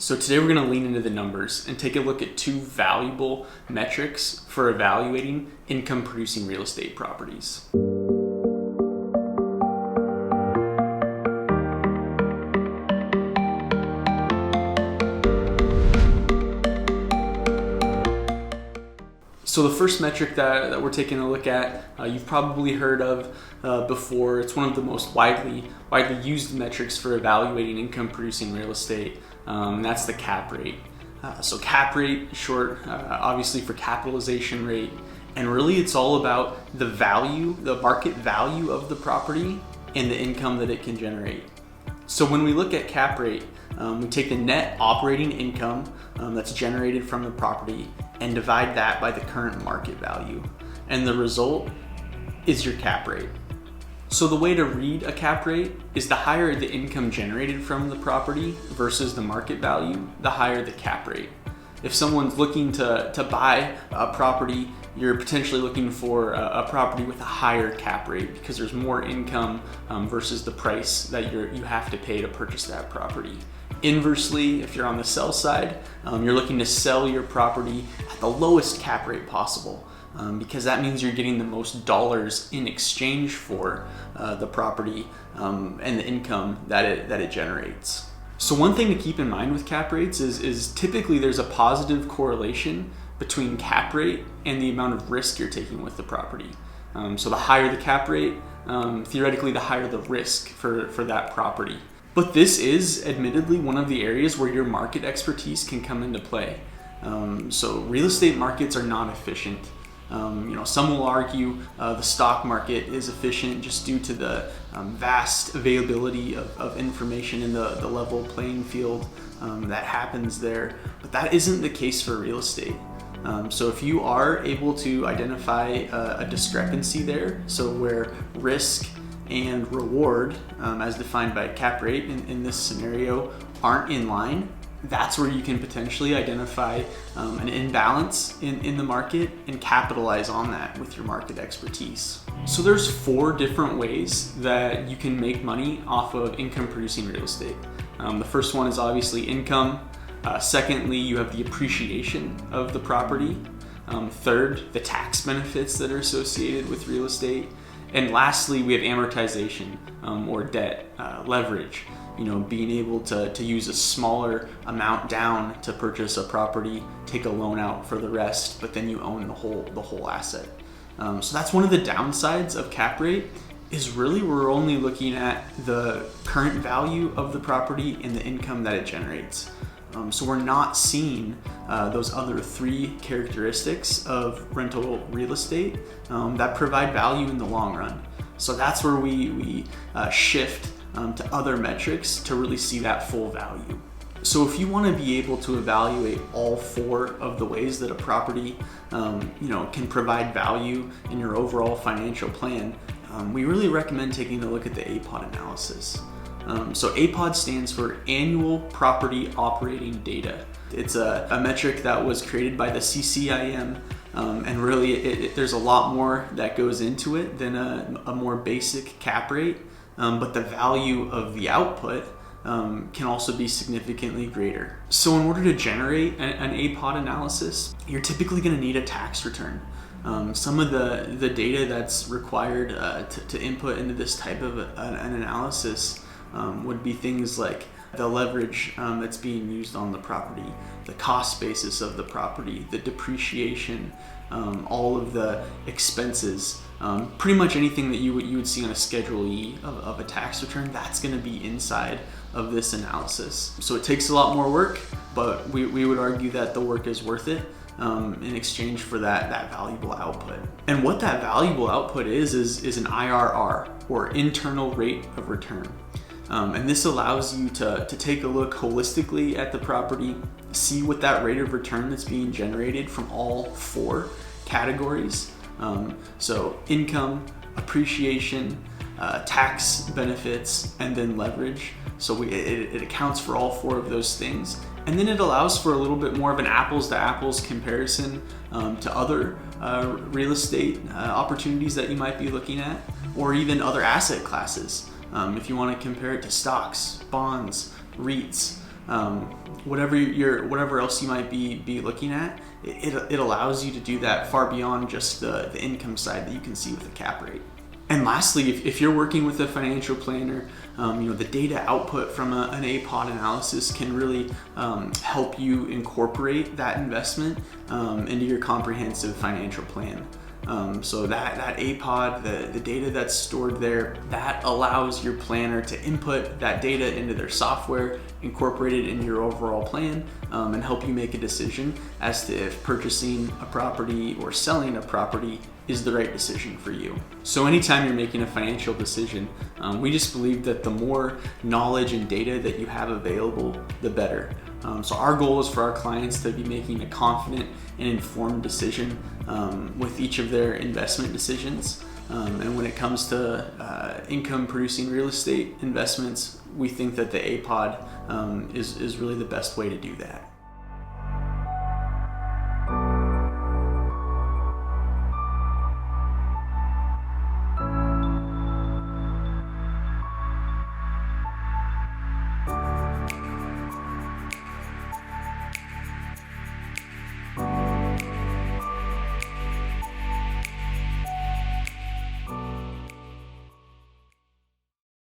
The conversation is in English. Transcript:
So today we're going to lean into the numbers and take a look at two valuable metrics for evaluating income producing real estate properties. So the first metric that we're taking a look at, you've probably heard of before. It's one of the most widely used metrics for evaluating income producing real estate. That's the cap rate. So cap rate, short, obviously for capitalization rate, and really it's all about the value, the market value of the property and the income that it can generate. So when we look at cap rate, we take the net operating income that's generated from the property and divide that by the current market value. And the result is your cap rate. So the way to read a cap rate is the higher the income generated from the property versus the market value, the higher the cap rate. If someone's looking to buy a property, you're potentially looking for a property with a higher cap rate because there's more income versus the price that you have to pay to purchase that property. Inversely, if you're on the sell side, you're looking to sell your property at the lowest cap rate possible because that means you're getting the most dollars in exchange for the property and the income that it generates. So one thing to keep in mind with cap rates is typically there's a positive correlation between cap rate and the amount of risk you're taking with the property. So the higher the cap rate, theoretically the higher the risk for that property. But this is admittedly one of the areas where your market expertise can come into play. So real estate markets are not efficient. Some will argue the stock market is efficient just due to the vast availability of information in the level playing field that happens there. But that isn't the case for real estate. So if you are able to identify a discrepancy there, so where risk and reward, as defined by cap rate in this scenario, aren't in line, that's where you can potentially identify an imbalance in the market and capitalize on that with your market expertise. So there's 4 different ways that you can make money off of income producing real estate. The first one is obviously income. Secondly, you have the appreciation of the property. Third, the tax benefits that are associated with real estate. And lastly, we have amortization or debt, leverage. Being able to use a smaller amount down to purchase a property, take a loan out for the rest, but then you own the whole asset. So that's one of the downsides of cap rate, is really we're only looking at the current value of the property and the income that it generates. So we're not seeing those other 3 characteristics of rental real estate that provide value in the long run. So that's where we shift to other metrics to really see that full value. So if you want to be able to evaluate all 4 of the ways that a property can provide value in your overall financial plan, we really recommend taking a look at the APOD analysis. So APOD stands for Annual Property Operating Data. It's a metric that was created by the CCIM, and really there's a lot more that goes into it than a more basic cap rate, but the value of the output can also be significantly greater. So in order to generate an APOD analysis, you're typically going to need a tax return. Some of the data that's required to input into this type of an analysis would be things like the leverage that's being used on the property, the cost basis of the property, the depreciation, all of the expenses, pretty much anything that you would see on a Schedule E of a tax return, that's going to be inside of this analysis. So it takes a lot more work, but we would argue that the work is worth it in exchange for that valuable output. And what that valuable output is an IRR, or internal rate of return. And this allows you to take a look holistically at the property, see what that rate of return that's being generated from all 4 categories. So income, appreciation, tax benefits, and then leverage. So it accounts for all 4 of those things. And then it allows for a little bit more of an apples to apples comparison to other real estate opportunities that you might be looking at, or even other asset classes. If you want to compare it to stocks, bonds, REITs, whatever else you might be looking at, it allows you to do that far beyond just the income side that you can see with a cap rate. And lastly, if you're working with a financial planner, the data output from an APOD analysis can really help you incorporate that investment into your comprehensive financial plan. So that APOD, the data that's stored there, that allows your planner to input that data into their software, incorporate it into your overall plan, and help you make a decision as to if purchasing a property or selling a property is the right decision for you. So anytime you're making a financial decision, we just believe that the more knowledge and data that you have available, the better. So our goal is for our clients to be making a confident and informed decision with each of their investment decisions. And when it comes to income producing real estate investments, we think that the APOD is really the best way to do that.